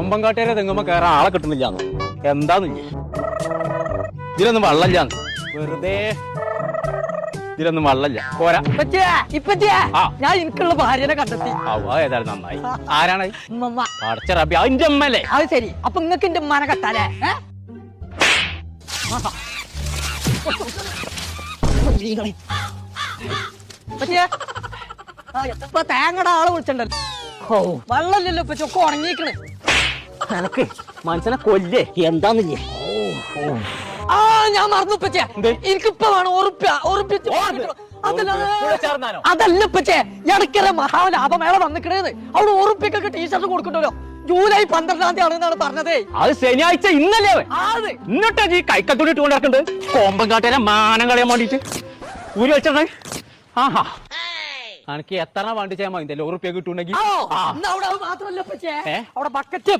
കൊമ്പങ്കാട്ടേരെ തെങ്ങുമ്പോ കയറാൻ ആളെ കിട്ടുന്നില്ലാന്ന്. എന്താന്ന് ഇതിലൊന്നും വെള്ളമില്ലാന്ന്. വെറുതെ ഇതിലൊന്നും വെള്ളമില്ല. പോരാ. ഞാൻ എനിക്കുള്ള ഭാര്യനെ കണ്ടെത്തി. ഏതായാലും നന്നായി. ആരാണ്? ഉമ്മ. റബി അതിന്റെ അമ്മല്ലേ? അത് ശരി. അപ്പൊ നിങ്ങക്ക് എന്റെ ഉമ്മാനെ കെട്ടാലേ? ഇപ്പൊ തേങ്ങയുടെ ആള് വിളിച്ചിട്ടുണ്ടല്ലോ. വെള്ളമില്ലല്ലോ ഇപ്പൊ ചൊക്കെ ഉണങ്ങിക്കണ്. എനക്ക് മനുഷ്യനെ കൊല്ലേ എന്താന്നില്ലേ? ഞാൻ മറന്നു ഇപ്പച്ചേ. എനിക്കിപ്പ വേണം അതല്ല ഇപ്പച്ചേ, ഇടയ്ക്കര മഹാലാഭമേള വന്നിക്കണേന്ന്. അവിടെ ഉറുപ്പിക്കൊക്കെ ടീഷർട്ട് കൊടുക്കണ്ടല്ലോ. ജൂലൈ 12-ാം തീയതി ആണെന്നാണ് പറഞ്ഞതേ. അത് ശനിയാഴ്ച ഇന്നല്ലേ? എന്നിട്ടാ ഈ കൈക്കത്തോടി ഇട്ട് കൊണ്ടിറക്കുന്നുണ്ട്. കോമ്പങ്കാട്ടേനെ മാനം കളയാൻ വേണ്ടിട്ട് ഊരി വെച്ചേ. ആഹാ, എനിക്ക് എത്ര വണ്ടി ചെയ്യാൻ മതി? ഉറുപ്പിയൊക്കെ കിട്ടുണ്ടെങ്കിൽ മാത്രമല്ല അവിടെ ബക്കറ്റ്